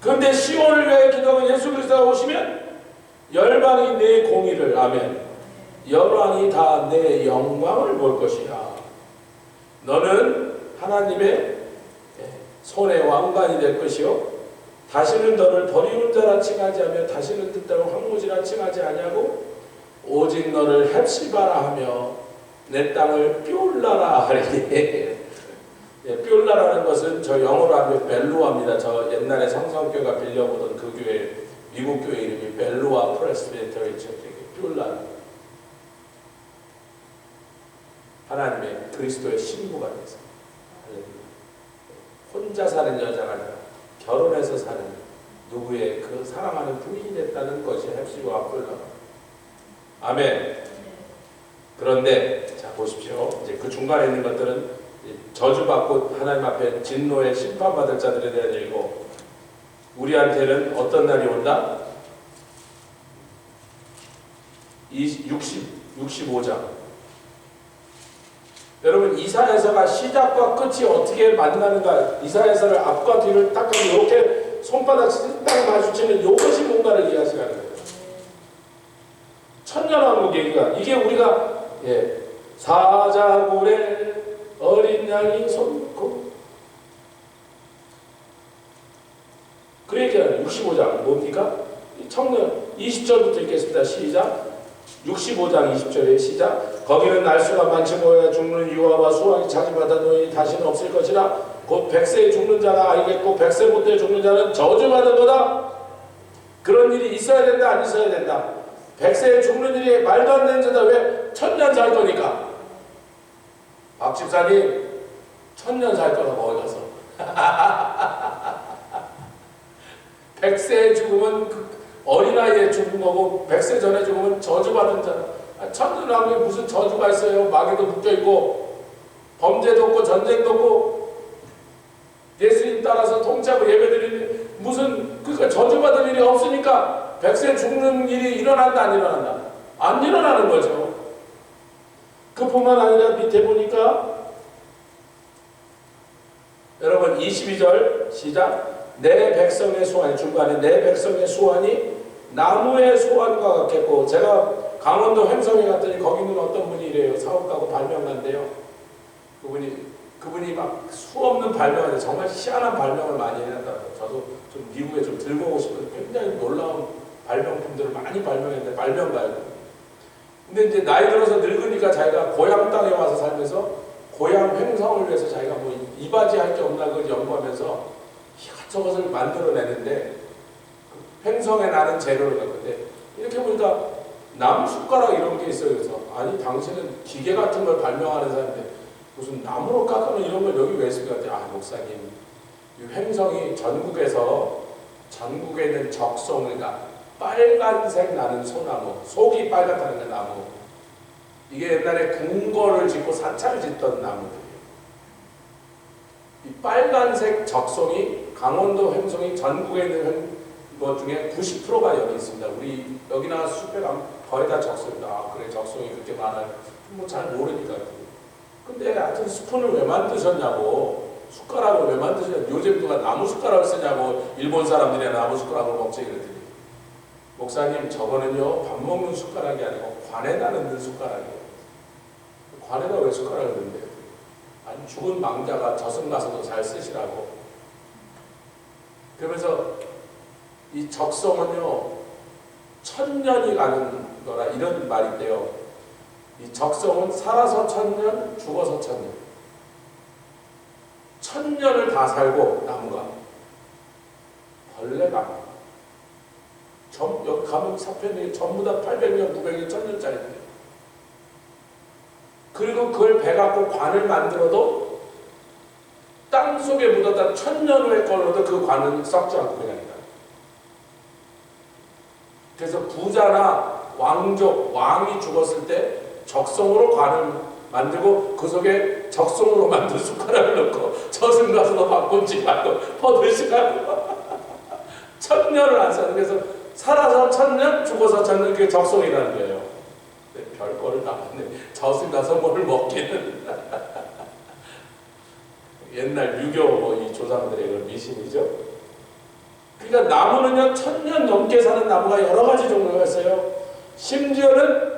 그런데 시온을 위해 기도하고 예수 그리스도가 오시면 열방이 내 공의를, 아멘, 열왕이 다 내 영광을 볼 것이야. 너는 하나님의 손의 왕관이 될 것이요 다시는 너를 버리운 자라 칭하지 하며 다시는 뜻대로 황무지라 칭하지 아니하고 오직 너를 헵시바라 하며 내 땅을 뾰울라라 하리니. 뾰울라라는 것은 저 영어로 하면 벨루아입니다. 저 옛날에 성성교회가 빌려보던 그 교회, 미국 교회 이름이 벨루아 프레스비테리 처치. 뾰울라, 하나님의 그리스도의 신부가 돼서 혼자 사는 여자가 아니라 결혼해서 사는 누구의 그 사랑하는 부인이 됐다는 것이 헵시바와 뾰울라. 아멘. 그런데 자 보십시오. 이제 그 중간에 있는 것들은 저주받고 하나님 앞에 진노의 심판받을 자들에 대한 일이고, 우리한테는 어떤 날이 온다? 65장. 여러분, 이사야서가 시작과 끝이 어떻게 만나는가, 이사야서를 앞과 뒤를 딱 이렇게 손바닥이 딱 마주치는 이것이 뭔가를 이해하시라는 거예요. 천년왕국 얘기가, 이게 우리가 사자굴에 어린 양이 솟고, 그 얘기는 65장 뭡니까? 청년 20절부터 읽겠습니다. 시작. 65장 20절에 시작. 거기는 날수가 많지 모여 죽는 유아와 수왕이 차지받은 노인이 다시는 없을 것이라. 곧 100세에 죽는 자가 알겠고 100세 못해 죽는 자는 저주받은 거다. 그런 일이 있어야 된다, 안 있어야 된다? 100세에 죽는 일이 말도 안 되는 자다. 왜? 1000년 살 거니까. 박 집사님 1000년 살 거라고 어디 가서 100세에 죽으면 어린아이에 죽은 거고 100세 전에 죽으면 저주받은 자다. 1000년왕국에 무슨 저주가 있어요? 마귀도 묶여있고 범죄도 없고 전쟁도 없고 예수님 따라서 통치하고 예배드리는 무슨, 그러니까 저주받을 일이 없으니까 100세 죽는 일이 일어난다, 안 일어난다? 안 일어나는 거죠. 그뿐만 아니라 밑에 보니까 여러분 22절 시작. 내 백성의 소환이, 중간에 내 백성의 소환이 나무의 소환과 같겠고, 제가 강원도 횡성에 갔더니 거기 있는 어떤 분이 이래요. 사업가고 발명가인데요. 그분이 막 수없는 발명을, 정말 희한한 발명을 많이 해놨다고. 저도 좀 미국에 좀 들고 오고 싶어서 굉장히 놀라운 발명품들을 많이 발명했는데, 발명가예요. 근데 이제 나이 들어서 늙으니까 자기가 고향 땅에 와서 살면서 고향 횡성을 위해서 자기가 뭐 이바지 할 게 없나 그걸 연구하면서 이것저것을 만들어내는데, 횡성에 나는 재료를 갖는데, 이렇게 보니까 나무 숟가락 이런 게 있어요. 그래서 아니 당신은 기계 같은 걸 발명하는 사람인데 무슨 나무로 깎아놓은 이런 걸 여기 왜 있을까? 아 목사님, 이 횡성이 전국에 있는 적송, 그러니까 빨간색 나는 소나무, 속이 빨갛다는 게 나무, 이게 옛날에 궁궐을 짓고 사찰을 짓던 나무들이에요. 이 빨간색 적송이 강원도 횡성이 전국에 있는 것 중에 90%가 여기 있습니다. 우리 여기나 숲에 가면 거의 다 적송입니다. 아, 그래 적송이 그렇게 많아요. 뭐 잘 모르니까. 근데 하여튼 스푼을 왜 만드셨냐고, 숟가락을 왜 만드셨냐고, 요즘 누가 나무 숟가락을 쓰냐고, 일본 사람들이 나무 숟가락을 먹지 그랬더니, 목사님 저거는요 밥 먹는 숟가락이 아니고 관에다 넣는 숟가락이에요. 관에다 왜 숟가락을 넣는데요? 아니 죽은 망자가 저승 가서도 잘 쓰시라고. 그러면서 이 적성은요 1000년이 가는 거라 이런 말인데요, 이 적성은 살아서 1000년, 죽어서 1000년, 1000년을 다 살고 나무가 벌레가 여기 가면 사편이 전부 다 800년, 900년, 1000년짜리인데, 그리고 그걸 베갖고 관을 만들어도 땅속에 묻었다 1000년 후에 걸러도 그 관은 썩지 않고 그냥 있다. 그래서 부자나 왕이 죽었을 때 적성으로 관을 만들고 그 속에 적성으로 만든 숟가락을 넣고 저승 가서도 바꾼지 말고 퍼드시라고 1000년을 안 사는, 그래서 살아서 1000년, 죽어서 1000년, 그게 적성이라는 거예요. 별거를 다 하네. 저승 가서 뭘 먹기는. 옛날 유교 이 조상들의 그 미신이죠. 그러니까 나무는요 1000년 넘게 사는 나무가 여러 가지 종류가 있어요. 심지어는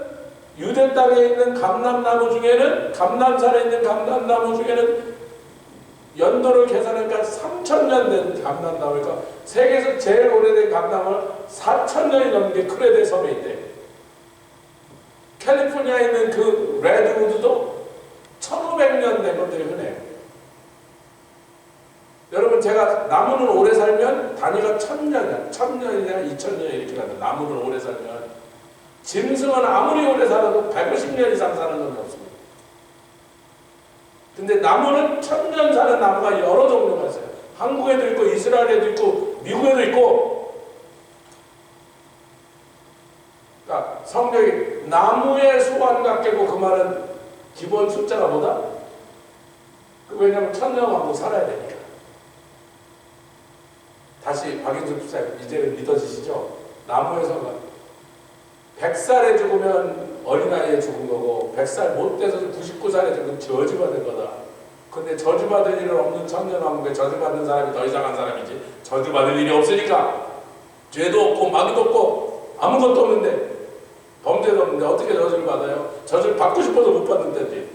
유대 땅에 있는 감람나무 중에는, 감람산에 있는 감람나무 중에는 연도를 계산하니까 3000년 된 감람나무니까 세계에서 제일 오래된 감람은 4000년이 넘는 게 크레데 섬에 있대. 캘리포니아에 있는 그 레드우드도 1500년 된 것들이 흔해요. 여러분, 제가 나무는 오래 살면 단위가 1000년이야. 1000년이냐 2000년 이렇게 가는. 나무는 오래 살면. 짐승은 아무리 오래 살아도 150년 이상 사는 건 없습니다. 근데 나무는 1000년 사는 나무가 여러 종류가 있어요. 한국에도 있고 이스라엘에도 있고 미국에도 있고. 그러니까 성경이 나무의 소원 같게고 그 말은 기본 숫자가 뭐다? 왜냐하면 1000년 왕국 살아야 되니까. 다시 박인수 집사님 이제는 믿어지시죠? 나무에서 100살에 죽으면 어린아이에 죽은 거고 100살 못 돼서 99살에 죽으면 저주받은 거다. 근데 저주받을 일은 없는 천년왕국에 저주받는 사람이 더 이상한 사람이지. 저주받을 일이 없으니까 죄도 없고 마귀도 없고 아무것도 없는데 범죄도 없는데 어떻게 저주를 받아요? 저주를 받고 싶어도 못 받는데.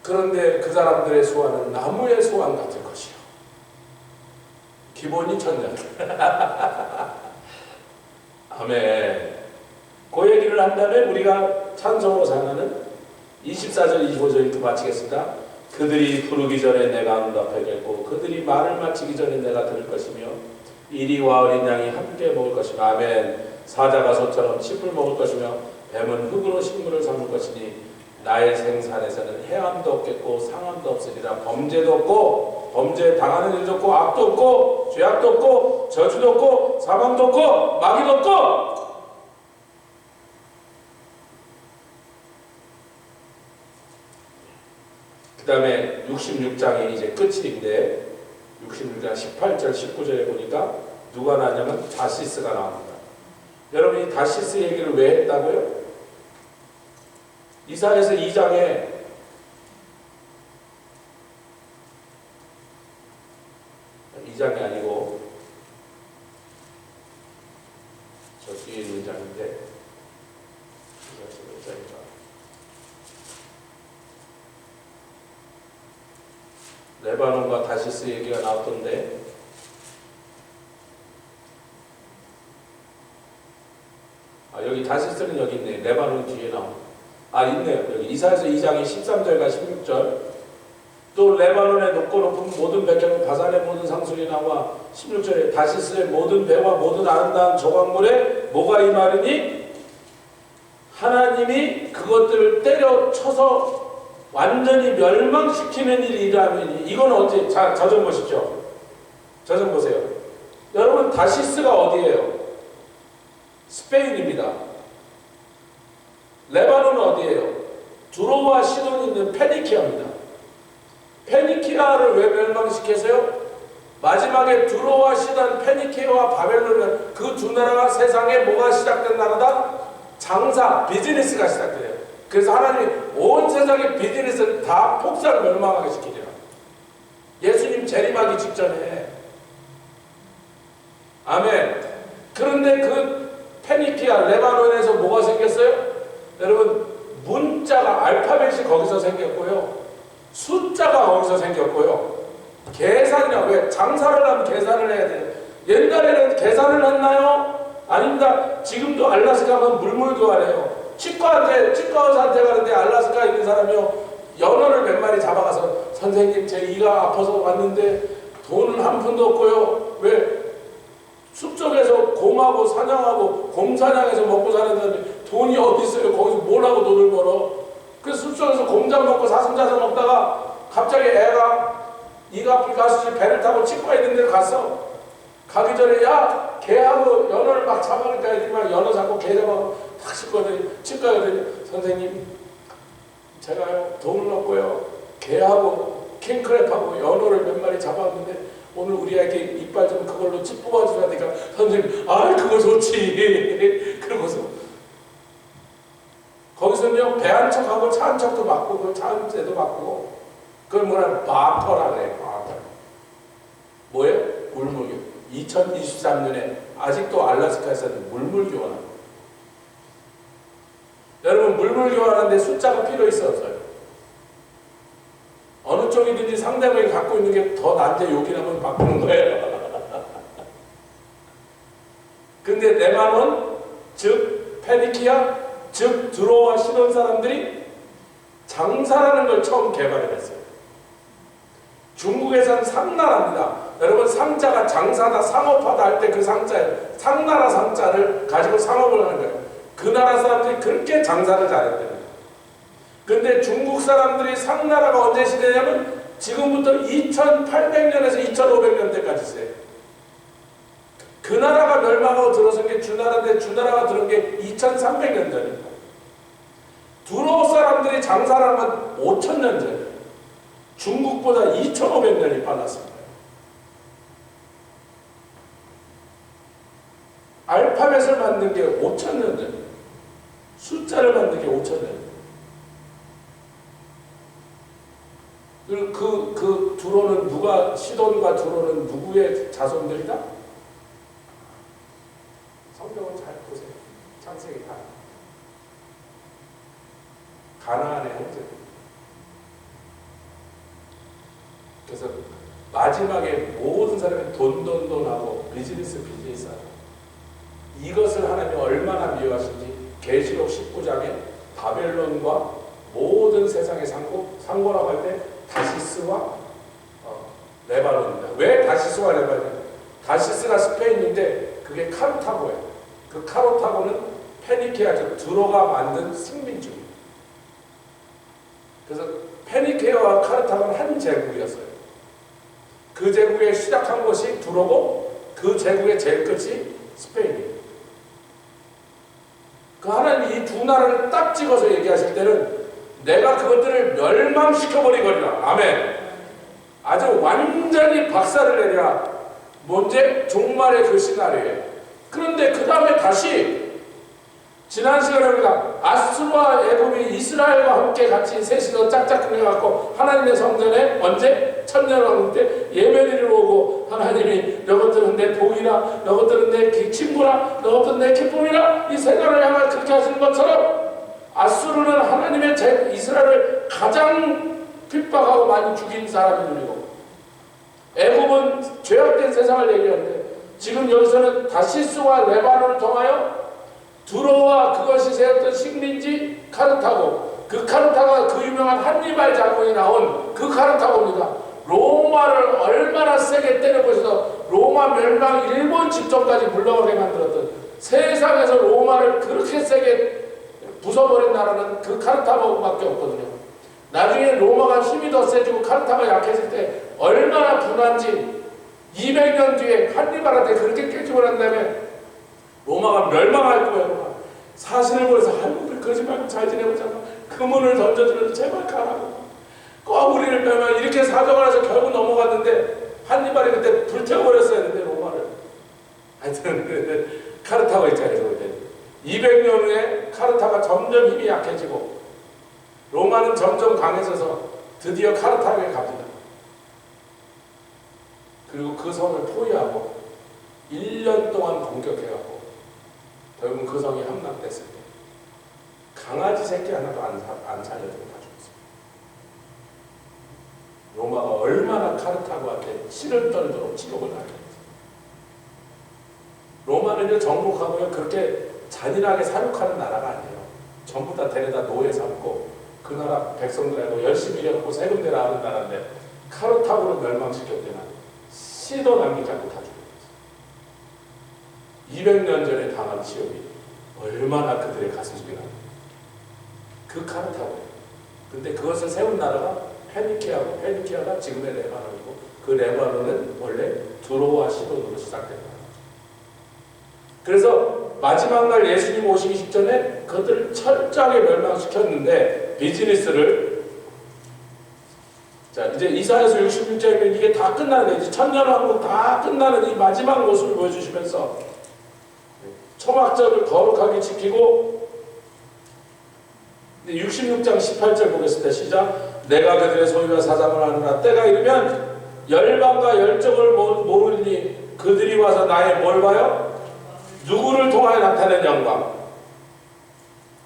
그런데 그 사람들의 소원은 나무의 소원 같을 것이요. 기본이 1000년. 아멘. 그 얘기를 한 다음에 우리가 찬송으로 사는 24절 25절 이렇게 마치겠습니다. 그들이 부르기 전에 내가 응답하겠고 그들이 말을 마치기 전에 내가 들을 것이며 이리와 어린 양이 함께 먹을 것이며 아멘. 사자가 소처럼 칩을 먹을 것이며 뱀은 흙으로 식물을 삼을 것이니 나의 생산에서는 해함도 없겠고 상함도 없으리라. 범죄도 없고 범죄에 당하는 일도 없고 악도 없고 죄악도 없고 저주도 없고 사망도 없고 마귀도 없고. 그 다음에 66장이 이제 끝인데 66장 18절 19절에 보니까 누가 나냐면 다시스가 나옵니다. 여러분, 이 다시스 얘기를 왜 했다고요? 이사야서 2장에 이 아니고 저 뒤에 있는 장인데 몇 장인가? 레바논과 다시스 얘기가 나왔던데 여기 다시스는 여기 있네. 레바논 뒤에 나옵니다. 있네요. 여기 이사야서 2장의 13절과 16절. 또 레바논의 높고 높은 모든 백향 바산의 모든 상술이 나와 16절에 다시스의 모든 배와 모든 아름다운 조각물에 뭐가 임하리니 하나님이 그것들을 때려쳐서 완전히 멸망시키는 일이 일어나니. 이건 어디? 자, 저 좀 보십시오. 저 좀 보세요. 여러분, 다시스가 어디예요? 스페인입니다. 레바논은 어디예요? 두로와 시돈이 있는 페니키아입니다. 페니키아를 왜 멸망시켜서요? 마지막에 두로와 시돈, 페니키아와 바벨론, 그 두 나라가 세상에 뭐가 시작된 나라다? 장사, 비즈니스가 시작돼요. 그래서 하나님이 온 세상의 비즈니스를 다 폭삭 멸망하게 시키리라. 예수님 재림하기 직전에. 아멘. 그런데 그 페니키아, 레바논에서 뭐가 생겼어요? 여러분, 문자가, 알파벳이 거기서 생겼고요. 숫자가 거기서 생겼고요. 계산이나, 왜? 장사를 하면 계산을 해야 돼요. 옛날에는 계산을 했나요? 아닙니다. 지금도 알라스카 가면 물물 교환해요. 치과 의사한테 가는데 알라스카에 있는 사람이요, 연어를 몇 마리 잡아가서 선생님 제 이가 아파서 왔는데 돈은 한 푼도 없고요. 왜? 숲속에서 곰하고 사냥하고 곰사냥해서 먹고 사는 사람이 돈이 어디 있어요? 거기서 뭘 하고 돈을 벌어? 그래서 숲속에서 곰장 먹고 사슴자서 먹다가 갑자기 애가 이가 아프니까 배를 타고 치과에 있는 데를 갔어. 가기 전에 야, 개하고 연어를 막 잡아니까 애들이 막 연어 잡고 개 잡아서 탁 씻거든요. 치과에 가더니 선생님 제가요 돈은 없고요 개하고 킹크랩하고 연어를 몇 마리 잡았는데 오늘 우리 아이께 이빨 좀 그걸로 ጭ 뽑아주셔야 되니까 선생님 그거 좋지. 그러고서 거기서는요 배 한 척하고 차 한 척도 바꾸고 차 한 대도 바꾸고 그걸 뭐라 바퍼라 그래. 바퍼. 뭐예요? 2023년에 아직도 알래스카에서는 물물 교환합니다. 여러분, 물물 교환하는데 숫자가 필요 있어 없어요? 어느 쪽이든지 상대방이 갖고 있는 게 더 나한테 욕이 나면 바꾸는 거예요. 근데 레바논, 즉 페니키아, 즉 드로와 시돈 사람들이 장사라는 걸 처음 개발해냈어요. 중국에서는 상나라입니다. 여러분, 상자가 장사다, 상업하다 할 때 그 상자에 상나라 상자를 가지고 상업을 하는 거예요. 그 나라 사람들이 그렇게 장사를 잘했대요. 근데 중국 사람들이 상나라가 언제 시대냐면 지금부터 2800년에서 2500년대까지 있어요. 그 나라가 멸망하고 들어선 게 주나라인데 주나라가 들어온 게 2300년 전입니다. 두로 사람들이 장사를 하면 5000년 전이에요. 중국보다 2500년이 빨랐습니다. 알파벳을 만든 게 5000년 전이에요. 숫자를 만든 게 5000년. 그 두로는 누가, 시돈과 두로는 누구의 자손들이다? 성경을 잘 보세요. 창세기 8. 가나안의 형제들. 그래서 마지막에 모든 사람이 돈하고 비즈니스하고 이것을 하나님이 얼마나 미워하신지 계시록 19장에 바벨론과 모든 세상의 상고라고 할 때 다시스와 레바논입니다. 왜 다시스와 레바논입니까? 다시스가 스페인인데 그게 카르타고예요. 그 카르타고는 페니케아, 즉 드로가 만든 식민지입니다. 그래서 페니케아와 카르타고는 한 제국이었어요. 그 제국에 시작한 것이 드로고 그 제국의 제일 끝이 스페인이에요. 그 하나님이 이 두 나라를 딱 찍어서 얘기하실 때는 내가 그것들을 멸망시켜버리거리라. 아멘. 아주 완전히 박살을 내리라. 뭔지 종말의 그 시나리오예요. 그런데 그 다음에 다시 지난 시간에 우리가 아수르와 애굽이 이스라엘과 함께 같이 셋이서 짝짝꿍해갖고 하나님의 성전에 언제? 천년왕국 때 예배드리러 오고 하나님이 너것들은 내 복이라, 너것들은 내 친구라, 너것들은 내 기쁨이라 이 세 나라를 향해 그렇게 하시는 것처럼 아수르는 하나님의 이스라엘을 가장 핍박하고 많이 죽인 사람들이고 애굽은 죄악된 세상을 얘기하는데 지금 여기서는 다시스와 레바논을 통하여 두로와 그것이 세웠던 식민지 카르타고, 그 카르타가 그 유명한 한니발 장군이 나온 그 카르타고입니다. 로마를 얼마나 세게 때려부셔서 로마 멸망 일본 직전까지 물러가게 만들었던, 세상에서 로마를 그렇게 세게 부숴버린 나라는 그 카르타고밖에 없거든요. 나중에 로마가 힘이 더 세지고 카르타가 약해질 때 얼마나 분한지 200년 뒤에 한니발한테 그렇게 깨지고 난 다음에 로마가 멸망할 거예요. 사신을 보내서 우리 그러지 말고 잘 지내보자. 그 문을 던져주면서 제발 가라고. 꼭 우리를 빼면 이렇게 사정을 해서 결국 넘어갔는데 한니발이 그때 불태워버렸어야 했는데 로마를. 하여튼 카르타고 있잖아요. 그때 200년 후에 카르타가 점점 힘이 약해지고 로마는 점점 강해져서 드디어 카르타고에 갑니다. 그리고 그 성을 포위하고 1년 동안 공격해가고 결국은 그 성이 함락됐을 때 강아지 새끼 하나도 안 살려주고 다 죽었어요. 로마가 얼마나 카르타고한테 치를 떨도록 지옥을 당했어요. 로마는 정복하고요 그렇게 잔인하게 사육하는 나라가 아니에요. 전부 다 데려다 노예 삼고 그 나라 백성들하고 열심히 일하고 세금 내라 하는 나라인데 카르타고를 멸망시킬 때는 씨도 남기지 않고 다 죽였어요. 200년 전에 당한 지옥이 얼마나 그들의 가슴속에 납니다. 그 카르타고예요. 근데 그것을 세운 나라가 페니키아고, 페니키아가 지금의 레바논이고 그 레바논은 원래 두로와 시돈으로 시작된 나라죠. 그래서 마지막 날 예수님 오시기 직전에 그것들을 철저하게 멸망시켰는데 비즈니스를 자 이제 이사야서 66장이면 이게 다 끝나는 이제 천년왕국 다 끝나는 이 마지막 모습을 보여주시면서 초막절을 거룩하게 지키고 66장 18절 보겠습니다. 시작. 내가 그들의 소유와 사장을 하느라 때가 이르면 열방과 열정을 모으리니 그들이 와서 나의 뭘 봐요? 누구를 통하여 나타낸 영광?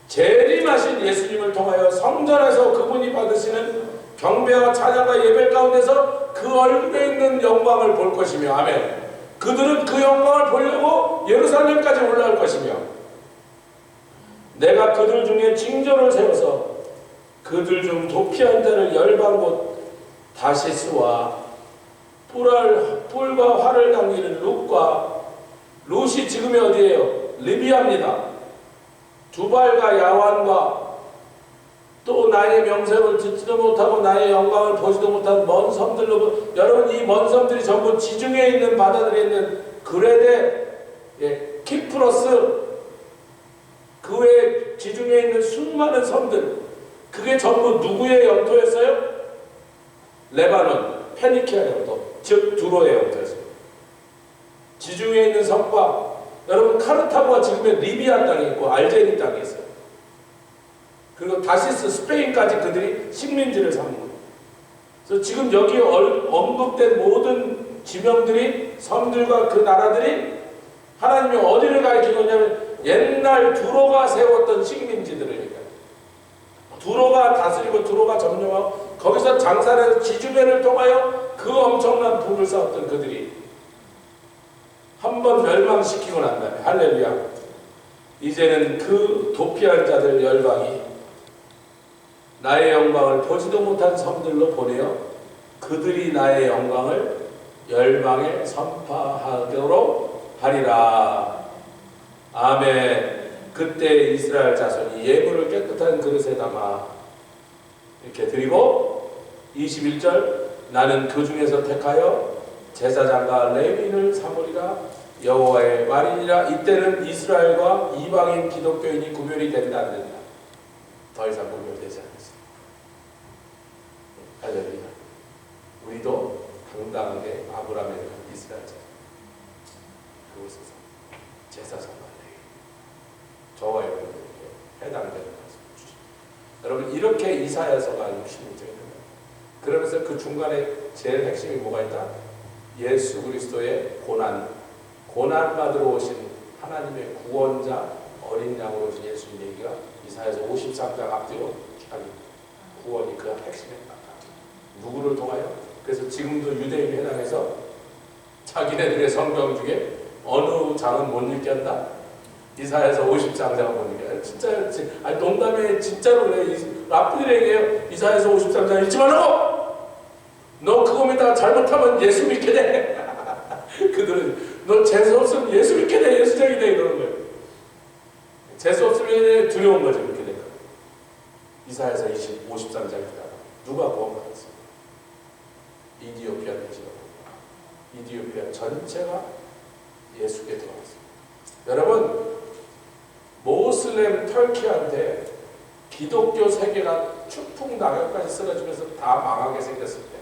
재림하신 예수님을 통하여 성전에서 그분이 받으시는 경배와 찬양과 예배 가운데서 그 얼굴에 있는 영광을 볼 것이며, 아멘. 그들은 그 영광을 보려고 예루살렘까지 올라올 것이며, 내가 그들 중에 징조를 세워서 그들 중 도피한 자를 열방 곧 다시스와 뿔과 활을 당기는 룻이 지금이 어디예요? 리비아입니다. 두발과 야완과 또 나의 명색을 듣지도 못하고 나의 영광을 보지도 못한 먼 섬들로, 여러분 이 먼 섬들이 전부 지중해에 있는 바다들에 있는 그레데, 키프로스, 그 외에 지중해에 있는 수많은 섬들, 그게 전부 누구의 영토였어요? 레바논, 페니키아 영토, 즉 두로의 영토였어요. 지중해에 있는 섬과, 여러분 카르타고가 지금의 리비아 땅이 있고 알제리 땅이 있어요. 그리고 다시스, 스페인까지 그들이 식민지를 삼은 거예요. 그래서 지금 여기 언급된 모든 지명들이, 섬들과 그 나라들이 하나님이 어디를 가리키고 있냐면 옛날 두로가 세웠던 식민지들을 얘기합니다. 두로가 다스리고 두로가 점령하고 거기서 장사를 해서 지중해를 통하여 그 엄청난 부를 쌓았던 그들이 한번 멸망시키고 난 다음에, 할렐루야, 이제는 그 도피한 자들 열방이 나의 영광을 보지도 못한 섬들로 보내어 그들이 나의 영광을 열방에 선포하도록 하리라. 아멘. 그때 이스라엘 자손이 예물을 깨끗한 그릇에 담아 이렇게 드리고, 21절, 나는 그 중에서 택하여 제사장과 레위인을 삼으리라. 여호와의 말이니라. 이때는 이스라엘과 이방인 기독교인이 구별이 된다 안 된다? 더 이상 구별되지 않았습니다. 할렐루야. 우리도 당당하게 아브라함의 이스라엘 자손, 그곳에서 제사장과 레위인, 저와 여러분에게 해당되는 말씀을 주십니다. 여러분 이렇게 이사야서가 66장입니다. 그러면서 그 중간에 제일 핵심이 뭐가 있다? 예수 그리스도의 고난 받으러 오신 하나님의 구원자, 어린 양으로 오신 예수님 얘기가 이사야서 53장 앞뒤로 쫙 구원이 그 핵심에 나타납니다. 누구를 통하여? 그래서 지금도 유대인에 해당해서 자기네들의 성경 중에 어느 장은 못 읽게 한다? 이사야서 53장은 못 읽게 한다. 진짜, 아니 농담에 진짜로 그래. 라프들에게 이사야서 53장 읽지 말라고! 너 그거 믿다가 잘못하면 예수 믿게 돼. 그들은 너 재수 없으면 예수 믿게 돼, 예수적이 돼, 이러는 거예요. 재수 없으면 두려운 거죠. 그렇게 되니까. 이사야서 53장입니다. 누가 구원받았어요? 이디오피아 대지가, 이디오피아 전체가 예수께 들어갔습니다. 여러분, 모슬렘 터키한테 기독교 세계가 추풍 낙엽까지 쓰러지면서 다 망하게 생겼을 때,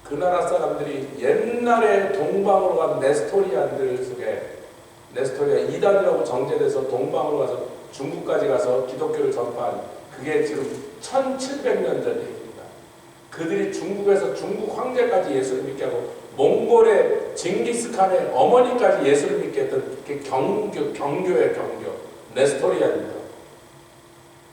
그 나라 사람들이 옛날에 동방으로 간 네스토리안들 속에, 네스토리아 이단이라고 정제돼서 동방으로 가서 중국까지 가서 기독교를 전파한, 그게 지금 1700년 전 얘기입니다. 그들이 중국에서 중국 황제까지 예수를 믿게 하고 몽골의 징기스칸의 어머니까지 예수를 믿게 했던 게 경교예요. 경교. 네스토리안입니다.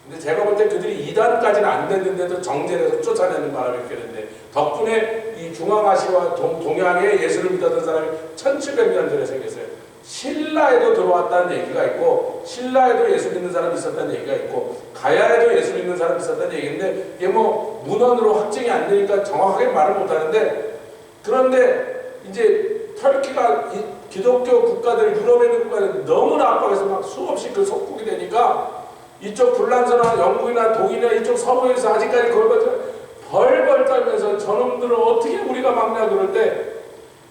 근데 제가 볼 때 그들이 이단까지는 안 됐는데도 정제돼서 쫓아내는 바람에 이렇게 됐는데, 덕분에 이 중앙아시아와 동양에 예수를 믿었던 사람이 1700년 전에 생겼어요. 신라에도 들어왔다는 얘기가 있고, 신라에도 예수 믿는 사람이 있었다는 얘기가 있고, 가야에도 예수 믿는 사람이 있었다는 얘기인데, 이게 뭐 문헌으로 확증이 안 되니까 정확하게 말을 못 하는데, 그런데 이제 터키가 기독교 국가들, 유럽에 있는 국가들 너무나 압박해서 막 수없이 그 속국이 되니까, 이쪽 불란서나 영국이나 독일이나 이쪽 서부에서 아직까지 그걸 가지고 벌벌 떨면서 저놈들을 어떻게 우리가 막냐 그럴 때,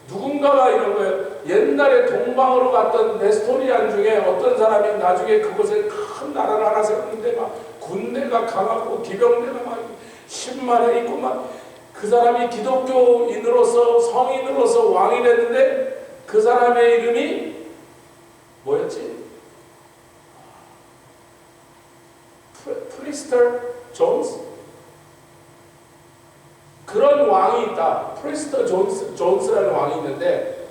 누군가가 이런 거예요. 옛날에 동방으로 갔던 네스토리안 중에 어떤 사람이 나중에 그곳에 큰 나라를 하나 세웠는데 막 군대가 강하고 기병대가 막 10만 회 있고 막, 그 사람이 기독교인으로서 성인으로서 왕이 됐는데, 그 사람의 이름이 뭐였지? 프리스터 존스? 그런 왕이 있다. 프레스터 존스라는 왕이 있는데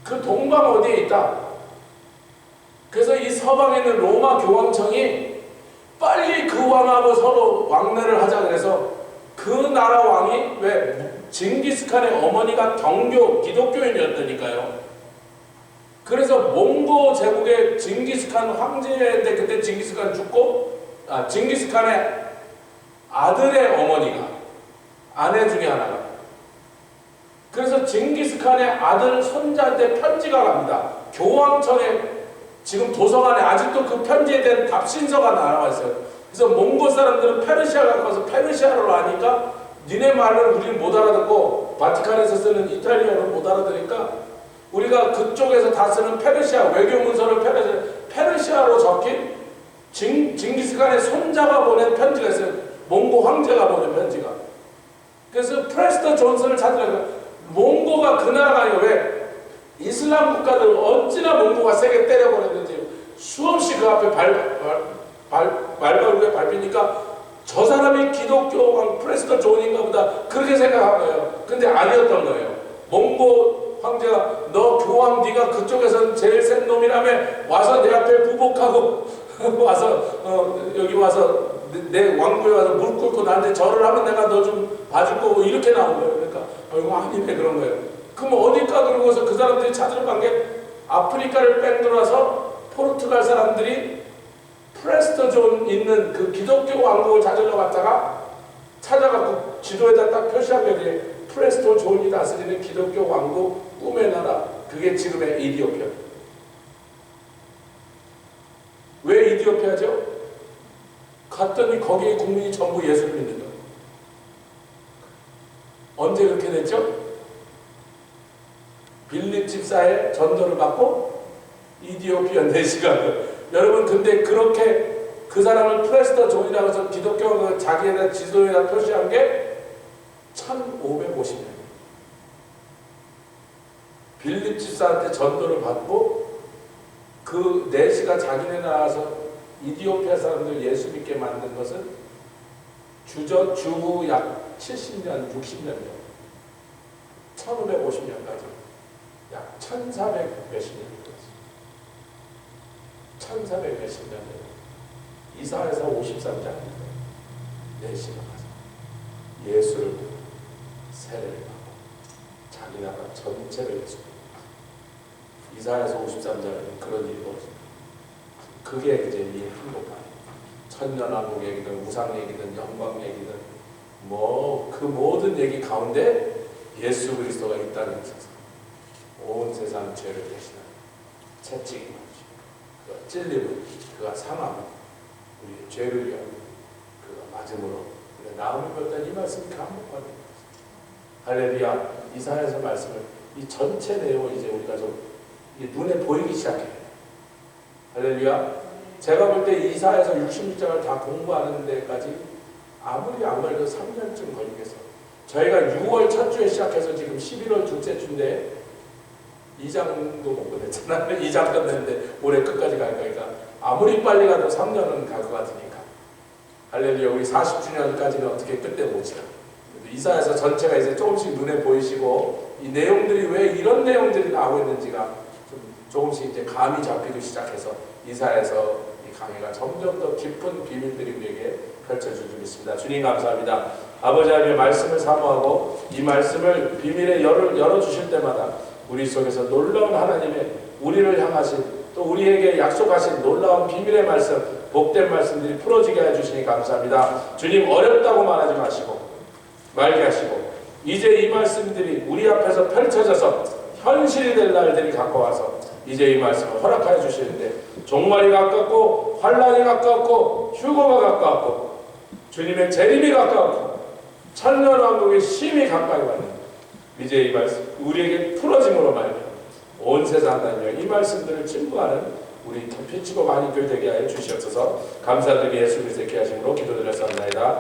그 동방 어디에 있다. 그래서 이 서방에 있는 로마 교황청이 빨리 그 왕하고 서로 왕래를 하자 그래서 그 나라 왕이 왜 징기스칸의 어머니가 정교 기독교인이었다니까요. 그래서 몽고 제국의 징기스칸 황제인데 그때 징기스칸 죽고 징기스칸의 아들의 어머니가 아내 중에 하나가 그래서 징기스칸의 아들 손자한테 편지가 갑니다. 교황청에 지금 도서관에 아직도 그 편지에 대한 답신서가 나와 있어요. 그래서 몽고 사람들은 페르시아가 가서 페르시아로 하니까 니네 말을 우리는 못 알아듣고 바티칸에서 쓰는 이탈리아를 못 알아들으니까 우리가 그쪽에서 다 쓰는 페르시아 외교 문서를 페르시아로 적힌 징기스칸의 손자가 보낸 편지가 있어요. 몽고 황제가 보낸 편지가. 그래서 프레스터 존슨을 찾으려고 몽고가 그 나라가 아니고 왜 이슬람 국가들 어찌나 몽고가 세게 때려버렸는지 수없이 그 앞에 말발굽에 밟히니까 저 사람이 기독교 왕 프레스터 존인가 보다 그렇게 생각한 거예요. 근데 아니었던 거예요. 몽고 황제가 너 교황 네가 그쪽에서는 제일 센 놈이라며 와서 내 앞에 부복하고 와서 여기 와서 내 왕궁에 와서 무릎 꿇고 나한테 절을 하면 내가 너 좀 봐줄 거고 이렇게 나온 거예요. 그러니까 이거 아니네 그런 거예요. 그럼 어딜까 그러고서 그 사람들이 찾으러 간 게 아프리카를 뺑 돌아서 포르투갈 사람들이 프레스터 존 있는 그 기독교 왕국을 찾으러 갔다가 찾아갖고 지도에다 딱 표시한 게 프레스터 존이 다스리는 기독교 왕국 꿈의 나라 그게 지금의 이디오피아. 왜 이디오피아죠? 갔더니 거기에 국민이 전부 예수를 믿는 거예요. 언제 그렇게 됐죠? 빌립 집사의 전도를 받고 이디오피아 내시가 여러분 근데 그렇게 그 사람을 프레스터 존이라고 해서 기독교가 자기의 지도에다 표시한 게 1550년 빌립 집사한테 전도를 받고 그 내시가 자기네 나라에서 이디오피아 사람들 예수 믿게 만든 것은 주후 약 70년, 60년 전 1550년까지 약 1400 몇십 년 1400 몇십 년 이사야서 53장입니다. 내시가 가서 예수를 세례를 받고 자기 나라 전체를 예수입니다. 이사야서 53장에는 그런 일이 벌어집니다. 그게 이제 이 한복판 천년왕국 얘기든 우상 얘기든 영광 얘기든 뭐 그 모든 얘기 가운데 예수 그리스도가 있다는 세상 온 세상 죄를 대신하는 채찍이 그 찔림은 그가 상함은 우리의 죄를 위한 그가 맞음으로 우리가 나음을 받았다는 이 말씀이 한복판입니다. 할렐루야. 이사야서 말씀을 이 전체 내용을 이제 우리가 좀 눈에 보이기 시작해요. 할렐루야. 제가 볼 때 이사야서 66장을 다 공부하는 데까지 아무리 안 걸려도 3년쯤 걸리겠어요. 저희가 6월 첫 주에 시작해서 지금 11월 둘째 주인데 2장도 못 끝냈잖아요. 2장 끝냈는데 올해 끝까지 갈 거니까 아무리 빨리 가도 3년은 갈 것 같으니까. 할렐루야. 우리 40주년까지는 어떻게 끝내보자. 이사야서 전체가 이제 조금씩 눈에 보이시고 이 내용들이 왜 이런 내용들이 나오고 있는지가 좀 조금씩 이제 감이 잡히기 시작해서 이사야서 이 강의가 점점 더 깊은 비밀들이 우리에게 펼쳐주고 있습니다. 주님 감사합니다. 아버지 하나님의 말씀을 사모하고 이 말씀을 비밀에 열어주실 때마다 우리 속에서 놀라운 하나님의 우리를 향하신 또 우리에게 약속하신 놀라운 비밀의 말씀 복된 말씀들이 풀어지게 해주시니 감사합니다. 주님 어렵다고 말하지 마시고 말게 하시고 이제 이 말씀들이 우리 앞에서 펼쳐져서 현실이 될 날들이 가까워서 이제 이 말씀을 허락하여 주시는데 종말이 가깝고 환란이 가깝고 휴거가 가깝고 주님의 재림이 가깝고 천년왕국의 심이 가까이 왔는데 이제 이 말씀 우리에게 풀어짐으로 말미암아 온 세상 다니며 이 말씀들을 증거하는 우리 피치고 많은 교회 되게 하여 주시옵소서. 감사드리며 예수 그리스도의 귀하심으로 기도드렸사옵나이다.